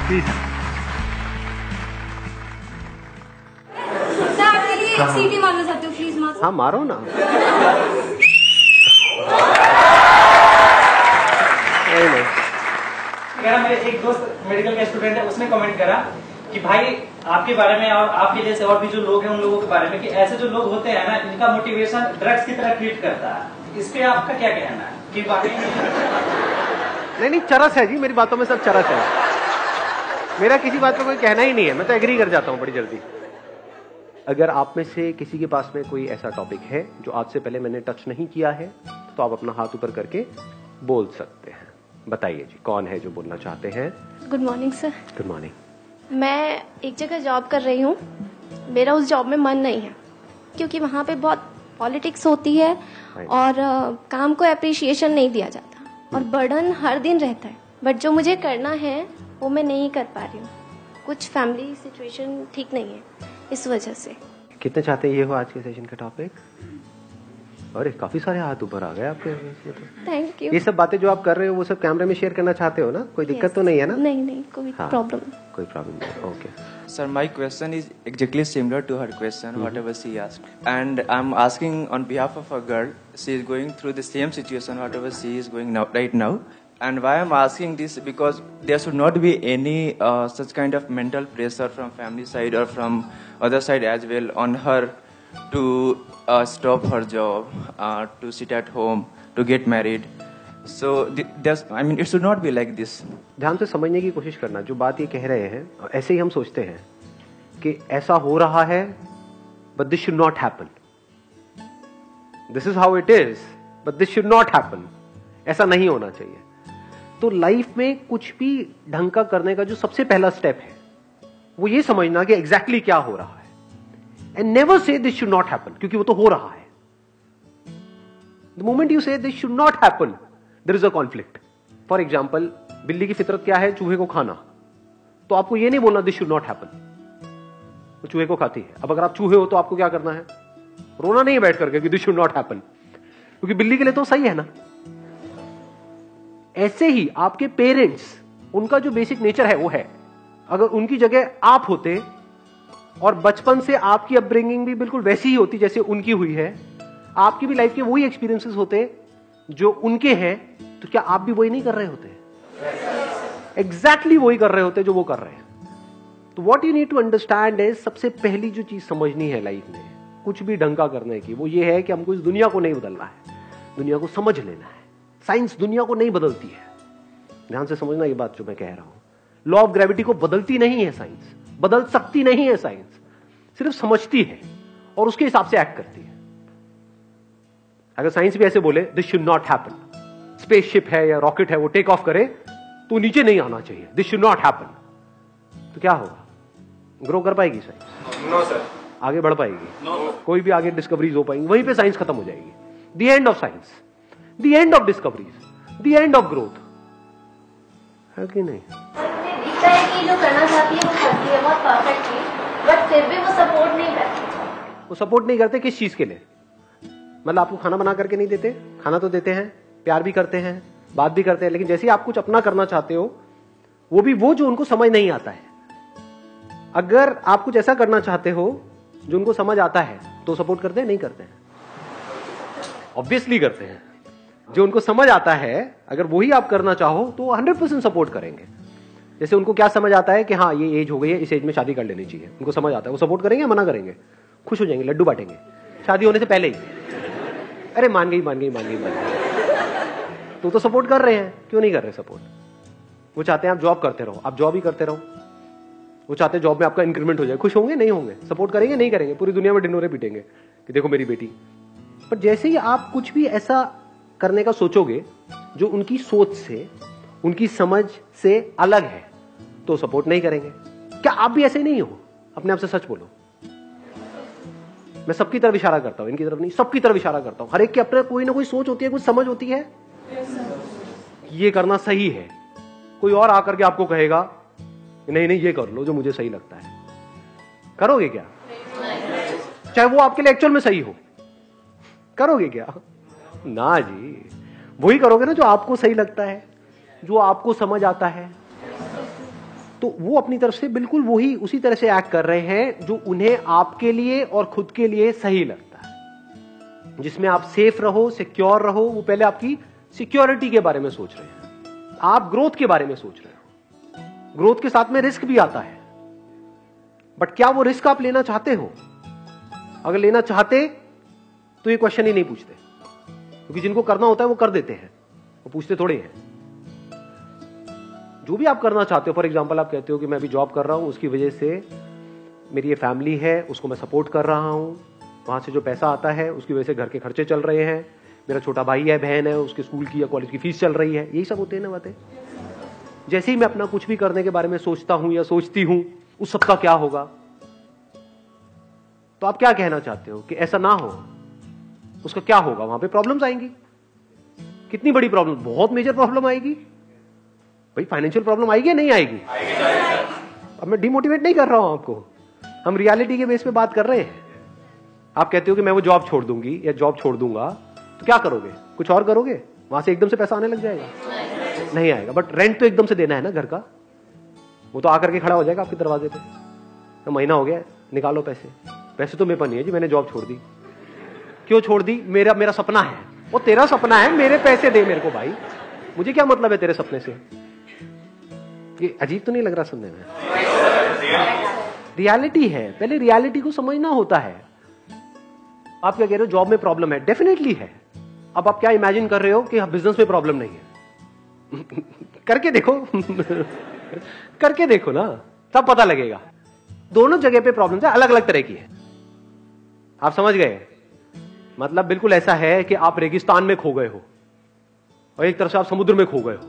सीटी मारना चाहते हो, प्लीज मारो। हाँ मारो ना। नहीं। मेरे एक दोस्त मेडिकल का स्टूडेंट है, उसने कमेंट करा कि भाई आपके बारे में और आपके जैसे और भी जो लोग हैं उन लोगों के बारे में कि ऐसे जो लोग होते हैं ना, इनका मोटिवेशन ड्रग्स की तरह ट्रीट करता है। इस पे आपका क्या कहना है कि वाकई? नहीं चरस है जी, मेरी बातों में सब चरस है। मेरा किसी बात पे कोई कहना ही नहीं है, मैं तो एग्री कर जाता हूँ बड़ी जल्दी। अगर आप में से किसी के पास में कोई ऐसा टॉपिक है जो आज से पहले मैंने टच नहीं किया है, तो आप अपना हाथ ऊपर करके बोल सकते हैं। बताइए जी, कौन है जो बोलना चाहते हैं? Good morning sir. Good morning. मैं एक जगह जॉब कर रही हूँ, मेरा उस जॉब में मन नहीं है क्योंकि वहाँ पे बहुत पॉलिटिक्स होती है और काम को अप्रिशिएशन नहीं दिया जाता और बर्डन हर दिन रहता है। बट जो मुझे करना है वो मैं नहीं कर पा रही हूँ, कुछ फैमिली सिचुएशन ठीक नहीं है, इस वजह से। कितने चाहते हैं ये हो आज के सेशन का टॉपिक? अरे काफी सारे हाथ ऊपर आ गए आपके। Thank you. ये सब बातें जो आप कर रहे हो वो सब कैमरे में शेयर करना चाहते हो ना? कोई दिक्कत तो नहीं है ना? नहीं कोई प्रॉब्लम। कोई प्रॉब्लम नहीं। Okay Sir, my question is exactly similar to her question, whatever she asked. And I'm asking on behalf of a girl. She is going through the same situation, whatever she is going now, right now. And why I'm asking this, because there should not be any such kind of mental pressure from family side or from other side as well on her to stop her job, to sit at home, to get married. So I mean, it should not be like this. ध्यान से समझने की कोशिश करना। जो बात ये कह रहे हैं, ऐसे ही हम सोचते हैं कि ऐसा हो रहा है, but this should not happen. This is how it is, but this should not happen. ऐसा नहीं होना चाहिए। तो लाइफ में कुछ भी ढंग का करने का जो सबसे पहला स्टेप है वो ये समझना कि एग्जैक्टली क्या हो रहा है, and never say this should not happen, क्योंकि वो तो हो रहा है। The moment you say this should not happen, there is a conflict. For example, बिल्ली की फितरत क्या है? चूहे को खाना। तो आपको ये नहीं बोलना दिस शुड नॉट हैपन, वो चूहे को खाती है। अब अगर आप चूहे हो तो आपको क्या करना है? रोना नहीं है बैठ करके कि दिस शुड नॉट हैपन, क्योंकि बिल्ली के लिए तो सही है ना। ऐसे ही आपके पेरेंट्स, उनका जो बेसिक नेचर है वो है। अगर उनकी जगह आप होते और बचपन से आपकी अपब्रिंगिंग भी बिल्कुल वैसी ही होती जैसे उनकी हुई है, आपकी भी लाइफ के वही एक्सपीरियंसेस होते जो उनके हैं, तो क्या आप भी वही नहीं कर रहे होते? एग्जैक्टली वही कर रहे होते जो वो कर रहे हैं। तो what you need to understand is, सबसे पहली जो चीज समझनी है लाइफ में कुछ भी ढंग का करने की, वो ये है कि हमको इस दुनिया को नहीं बदलना है, दुनिया को समझ लेना है। साइंस दुनिया को नहीं बदलती है। ध्यान से समझना ये बात जो मैं कह रहा हूं। लॉ ऑफ ग्रेविटी को बदलती नहीं है साइंस, बदल सकती नहीं है साइंस, सिर्फ समझती है और उसके हिसाब से एक्ट करती है। अगर साइंस भी ऐसे बोले this should not happen, spaceship है या रॉकेट है वो टेक ऑफ करे तो नीचे नहीं आना चाहिए, दिस शुड नॉट हैपन, तो क्या होगा? ग्रो कर पाएगी साइंस? No sir. आगे बढ़ पाएगी? नो। कोई भी आगे डिस्कवरीज हो पाएंगी? वहीं पे साइंस खत्म हो जाएगी। The end of science, the end of discoveries, the end of growth, है कि नहीं? दिखता है कि जो करना चाहती है वो करती है बहुत परफेक्टली, बट फिर भी वो सपोर्ट नहीं करती। वो सपोर्ट नहीं करते किस चीज के लिए? मतलब आपको खाना बना करके नहीं देते? खाना तो देते हैं, प्यार भी करते हैं, बात भी करते हैं, लेकिन जैसे ही आप कुछ अपना करना चाहते हो, वो भी वो जो उनको समझ नहीं आता है। अगर आप कुछ ऐसा करना चाहते हो जो उनको समझ आता है तो सपोर्ट करते हैं? नहीं करते हैं? ऑब्वियसली करते हैं। जो उनको समझ आता है, अगर वही आप करना चाहो तो 100% सपोर्ट करेंगे। जैसे उनको क्या समझ आता है कि हाँ ये एज हो गई है, इस एज में शादी कर लेनी चाहिए, उनको समझ आता है, वो सपोर्ट करेंगे, मना करेंगे? खुश हो जाएंगे, लड्डू बांटेंगे शादी होने से पहले ही। अरे मान गई मान गई मान गई मान गई, तो सपोर्ट कर रहे हैं। क्यों नहीं कर रहे सपोर्ट? वो चाहते हैं आप जॉब करते रहो, आप जॉब ही करते रहो। वो चाहते हैं जॉब में आपका इंक्रीमेंट हो जाए। खुश होंगे? नहीं होंगे। सपोर्ट करेंगे? नहीं करेंगे। पूरी दुनिया में ढिंडोरे पीटेंगे कि देखो मेरी बेटी। पर जैसे ही आप कुछ भी ऐसा करने का सोचोगे जो उनकी सोच से, उनकी समझ से अलग है, तो सपोर्ट नहीं करेंगे। क्या आप भी ऐसे नहीं हो? अपने आप से सच बोलो। मैं सबकी तरफ इशारा करता हूं, इनकी तरफ नहीं, सबकी तरफ इशारा करता हूं। हर एक के अपने कोई ना कोई सोच होती है, कुछ समझ होती है। ये करना सही है। कोई और आकर के आपको कहेगा नहीं नहीं ये कर लो जो मुझे सही लगता है, करोगे क्या? चाहे वो आपके लिए एक्चुअल में सही हो, करोगे क्या? ना जी। वही करोगे ना जो आपको सही लगता है, जो आपको समझ आता है। तो वो अपनी तरफ से बिल्कुल वही उसी तरह से एक्ट कर रहे हैं जो उन्हें आपके लिए और खुद के लिए सही लगता है, जिसमें आप सेफ रहो, सिक्योर रहो। वो पहले आपकी सिक्योरिटी के बारे में सोच रहे हैं, आप ग्रोथ के बारे में सोच रहे हो। ग्रोथ के साथ में रिस्क भी आता है, बट क्या वो रिस्क आप लेना चाहते हो? अगर लेना चाहते तो ये क्वेश्चन ही नहीं पूछते, क्योंकि जिनको करना होता है वो कर देते हैं, वो पूछते थोड़े हैं। जो भी आप करना चाहते हो, फॉर एग्जांपल आप कहते हो कि मैं अभी जॉब कर रहा हूं, उसकी वजह से मेरी ये फैमिली है, उसको मैं सपोर्ट कर रहा हूं, वहां से जो पैसा आता है उसकी वजह से घर के खर्चे चल रहे हैं, मेरा छोटा भाई है, बहन है, उसके स्कूल की या कॉलेज की फीस चल रही है, यही सब होते हैं ना बातें। जैसे ही मैं अपना कुछ भी करने के बारे में सोचता हूं या सोचती हूं, उस सबका क्या होगा? तो आप क्या कहना चाहते हो कि ऐसा ना हो, उसका क्या होगा? वहां पे प्रॉब्लम्स आएंगी। कितनी बड़ी प्रॉब्लम? बहुत मेजर प्रॉब्लम आएगी भाई। फाइनेंशियल प्रॉब्लम आएगी या नहीं आएगी? अब मैं डिमोटिवेट नहीं कर रहा हूं आपको, हम रियलिटी के बेस पे बात कर रहे हैं। आप कहते हो कि मैं वो जॉब छोड़ दूंगी या जॉब छोड़ दूंगा, तो क्या करोगे? कुछ और करोगे? वहां से एकदम से पैसा आने लग जाएगा? नहीं आएगा। बट रेंट तो एकदम से देना है ना घर का, वो तो आकर के खड़ा हो जाएगा आपके दरवाजे पे, तो महीना हो गया, निकालो पैसे। पैसे तो मेरे पास नहीं है जी, मैंने जॉब छोड़ दी। क्यों छोड़ दी? मेरा सपना है। वो तेरा सपना है, मेरे पैसे दे मेरे को भाई, मुझे क्या मतलब है तेरे सपने से? ये अजीब तो नहीं लग रहा सुनने में? रियलिटी है, पहले रियलिटी को समझना होता है। आप क्या कह रहे हो जॉब में प्रॉब्लम है? डेफिनेटली है। अब आप क्या इमेजिन कर रहे हो कि बिजनेस में प्रॉब्लम नहीं है? करके देखो करके देखो ना, तब पता लगेगा। दोनों जगह पे प्रॉब्लम है, अलग अलग तरह की है। आप समझ गए? मतलब बिल्कुल ऐसा है कि आप रेगिस्तान में खो गए हो और एक तरफ से आप समुद्र में खो गए हो,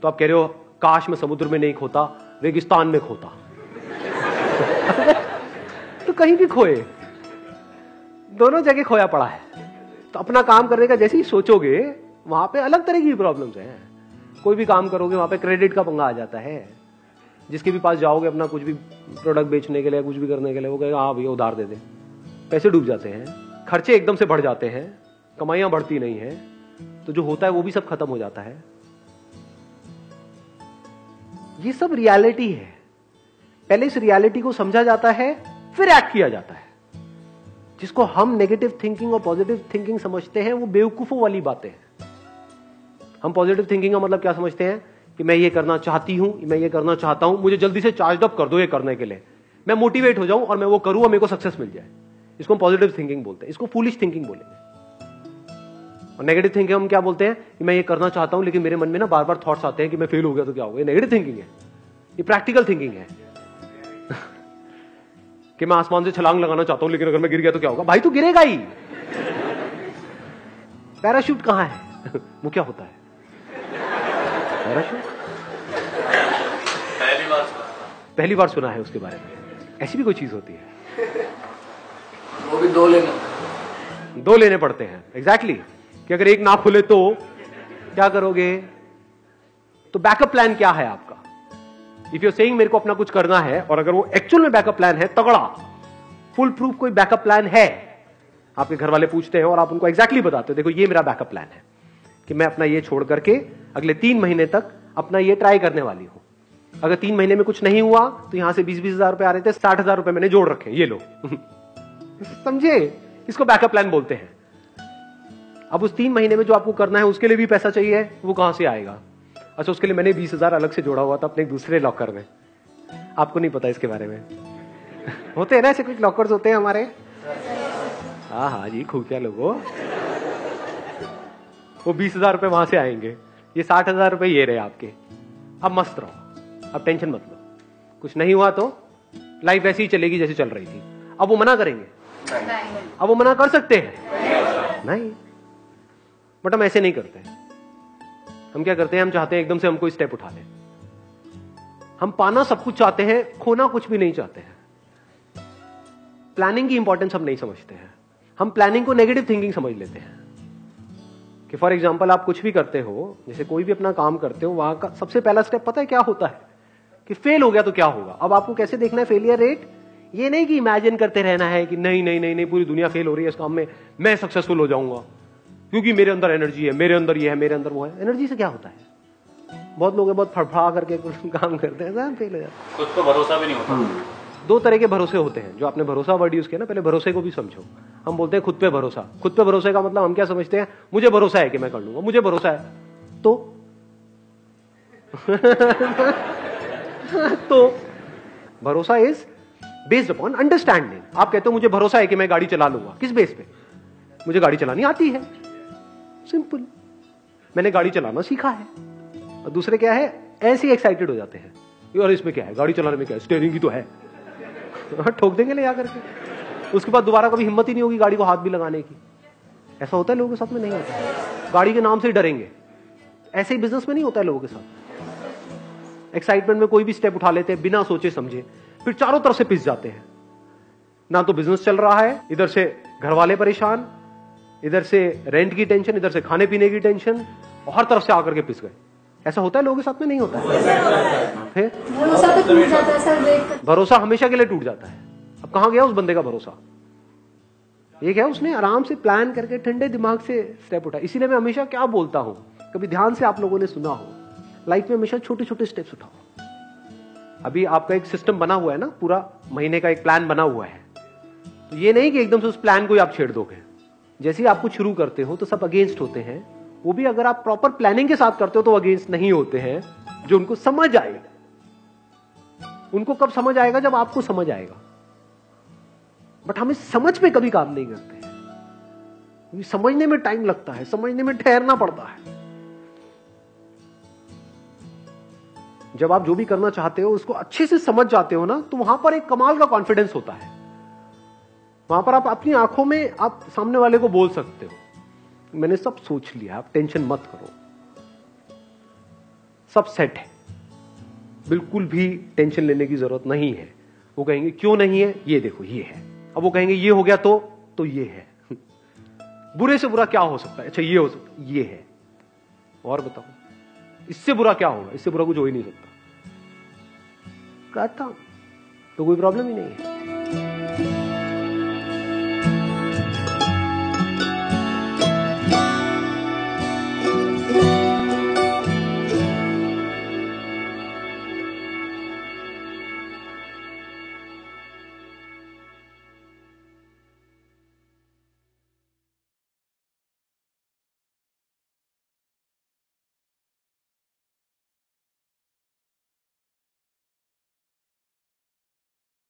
तो आप कह रहे हो काश मैं समुद्र में नहीं खोता, रेगिस्तान में खोता। तो कहीं भी खोए, दोनों जगह खोया पड़ा है। तो अपना काम करने का जैसे ही सोचोगे, वहां पे अलग तरह की प्रॉब्लम्स हैं। कोई भी काम करोगे वहां पे क्रेडिट का पंगा आ जाता है। जिसके भी पास जाओगे अपना कुछ भी प्रोडक्ट बेचने के लिए, कुछ भी करने के लिए, वो कहेगा हाँ भैया उधार दे दे। पैसे डूब जाते हैं, खर्चे एकदम से बढ़ जाते हैं, कमाइयां बढ़ती नहीं है, तो जो होता है वो भी सब खत्म हो जाता है। ये सब रियलिटी है। पहले इस रियलिटी को समझा जाता है, फिर एक्ट किया जाता है। जिसको हम नेगेटिव थिंकिंग और पॉजिटिव थिंकिंग समझते हैं, वो बेवकूफों वाली बातें हैं। हम पॉजिटिव थिंकिंग का मतलब क्या समझते हैं कि मैं ये करना चाहती हूं, मैं ये करना चाहता हूं, मुझे जल्दी से चार्ज अप कर दो ये करने के लिए, मैं मोटिवेट हो जाऊं और मैं वो करूं और मेरे को सक्सेस मिल जाए। इसको हम पॉजिटिव थिंकिंग बोलते हैं। इसको फूलिश थिंकिंग बोलेंगे। और नेगेटिव थिंकिंग हम क्या बोलते हैं कि मैं ये करना चाहता हूं, लेकिन मेरे मन में ना बार बार थॉट्स आते हैं कि मैं फेल हो गया तो क्या होगा। ये नेगेटिव थिंकिंग है। ये प्रैक्टिकल थिंकिंग है कि मैं आसमान से छलांग लगाना चाहता हूं, लेकिन अगर मैं गिर गया तो क्या होगा? भाई तू गिरेगा ही। पैराशूट कहां है? वो क्या होता है पैराशूट? पहली बार सुना है उसके बारे में। ऐसी भी कोई चीज होती है? वो भी दो लेने पड़ते हैं। एग्जैक्टली कि अगर एक ना खुले तो क्या करोगे? तो बैकअप प्लान क्या है आपका? इफ यू सेइंग मेरे को अपना कुछ करना है, और अगर वो एक्चुअल में बैकअप प्लान है तगड़ा, फुल प्रूफ कोई बैकअप प्लान है, आपके घर वाले पूछते हैं और आप उनको एग्जैक्टली बताते हो देखो ये मेरा बैकअप प्लान है कि मैं अपना ये छोड़ करके अगले 3 महीने तक अपना ये ट्राई करने वाली हूं। अगर 3 महीने में कुछ नहीं हुआ तो यहां से 20-20 हजार रुपए आ रहे थे, 60 हजार रुपए मैंने जोड़ रखे, ये लो। समझे? इसको बैकअप प्लान बोलते हैं। अब उस 3 महीने में जो आपको करना है उसके लिए भी पैसा चाहिए, वो कहां से आएगा? अच्छा, उसके लिए मैंने 20 हजार अलग से जोड़ा हुआ था अपने दूसरे लॉकर में। आपको नहीं पता इसके बारे में? होते हैं ना ऐसे कुछ लॉकर्स होते हैं हमारे। हाँ जी, खुफिया लोगों। वो 20 हजार रुपए वहां से आएंगे, ये 60 हजार रुपए ये रहे आपके। अब मस्त रहो, अब टेंशन मत लो। कुछ नहीं हुआ तो लाइफ ऐसी ही चलेगी जैसी चल रही थी। अब वो मना करेंगे? अब वो मना कर सकते हैं? नहीं। बट हम ऐसे नहीं करते। हम क्या करते हैं? हम चाहते हैं एकदम से हम कोई स्टेप उठा लें। हम पाना सब कुछ चाहते हैं, खोना कुछ भी नहीं चाहते हैं। प्लानिंग की इंपॉर्टेंस हम नहीं समझते हैं। हम प्लानिंग को नेगेटिव थिंकिंग समझ लेते हैं कि फॉर एग्जांपल आप कुछ भी करते हो, जैसे कोई भी अपना काम करते हो, वहां का सबसे पहला स्टेप पता है क्या होता है? कि फेल हो गया तो क्या होगा। अब आपको कैसे देखना है फेलियर रेट? ये नहीं कि इमेजिन करते रहना है कि नहीं नहीं नहीं नहीं पूरी दुनिया फेल हो रही है इस काम में, मैं सक्सेसफुल हो जाऊंगा क्योंकि मेरे अंदर एनर्जी है, मेरे अंदर ये है, मेरे अंदर वो है। एनर्जी से क्या होता है? बहुत लोग बहुत फड़फड़ा करके कुछ काम करते हैं, फेल हो जाते। खुद पर भरोसा भी नहीं होता। दो तरह के भरोसे होते हैं, जो आपने भरोसा वर्ड यूज किया ना, पहले भरोसे को भी समझो। हम बोलते हैं खुद पे भरोसा। खुद पे भरोसे का मतलब हम क्या समझते हैं, मुझे भरोसा है कि मैं कर लूंगा, मुझे भरोसा है तो तो भरोसा इज बेस्ड अपॉन अंडरस्टैंडिंग। आप कहते हो मुझे भरोसा है कि मैं गाड़ी चला लूंगा, किस बेस पे? मुझे गाड़ी चलानी आती है, सिंपल, मैंने गाड़ी चलाना सीखा है। और दूसरे क्या है, ऐसे ही एक्साइटेड हो जाते हैं, और इसमें क्या है, गाड़ी चलाने में क्या है, स्टीयरिंग की तो है, ठोक देंगे ले आकर के। उसके बाद दोबारा कभी हिम्मत ही नहीं होगी गाड़ी को हाथ भी लगाने की। ऐसा होता है लोगों के साथ में? नहीं होता है। गाड़ी के नाम से ही डरेंगे। ऐसे ही बिजनेस में नहीं होता है लोगों के साथ। एक्साइटमेंट में कोई भी स्टेप उठा लेते हैं बिना सोचे समझे, फिर चारों तरफ से पिस जाते हैं। ना तो बिजनेस चल रहा है, इधर से घर वाले परेशान, इधर से रेंट की टेंशन, इधर से खाने पीने की टेंशन, और हर तरफ से आकर के पिस गए। ऐसा होता है लोगों के साथ में? नहीं होता है। फिर भरोसा तो टूट जाता है सर, देख भरोसा हमेशा के लिए टूट जाता है। अब कहां गया उस बंदे का भरोसा? ये क्या, उसने आराम से प्लान करके ठंडे दिमाग से स्टेप उठाया। इसीलिए मैं हमेशा क्या बोलता हूं, कभी ध्यान से आप लोगों ने सुना हो, लाइफ में हमेशा छोटे छोटे स्टेप्स उठाओ। अभी आपका एक सिस्टम बना हुआ है ना, पूरा महीने का एक प्लान बना हुआ है, तो ये नहीं कि एकदम से उस प्लान को ही आप छेड़ दोगे। जैसे ही आप कुछ शुरू करते हो तो सब अगेंस्ट होते हैं, वो भी अगर आप प्रॉपर प्लानिंग के साथ करते हो तो अगेंस्ट नहीं होते हैं, जो उनको समझ आए। उनको कब समझ आएगा? जब आपको समझ आएगा। बट हम इस समझ पे कभी काम नहीं करते हैं, क्योंकि समझने में टाइम लगता है, समझने में ठहरना पड़ता है। जब आप जो भी करना चाहते हो उसको अच्छे से समझ जाते हो ना, तो वहां पर एक कमाल का कॉन्फिडेंस होता है। वहां पर आप अपनी आंखों में आप सामने वाले को बोल सकते हो, मैंने सब सोच लिया, आप टेंशन मत करो, सब सेट है, बिल्कुल भी टेंशन लेने की जरूरत नहीं है। वो कहेंगे क्यों नहीं है, ये देखो ये है। अब वो कहेंगे ये हो गया तो ये है। बुरे से बुरा क्या हो सकता है? अच्छा ये हो सकता है, ये है, और बताओ इससे बुरा क्या होगा? इससे बुरा कुछ हो ही नहीं सकता। कहता तो कोई प्रॉब्लम ही नहीं है।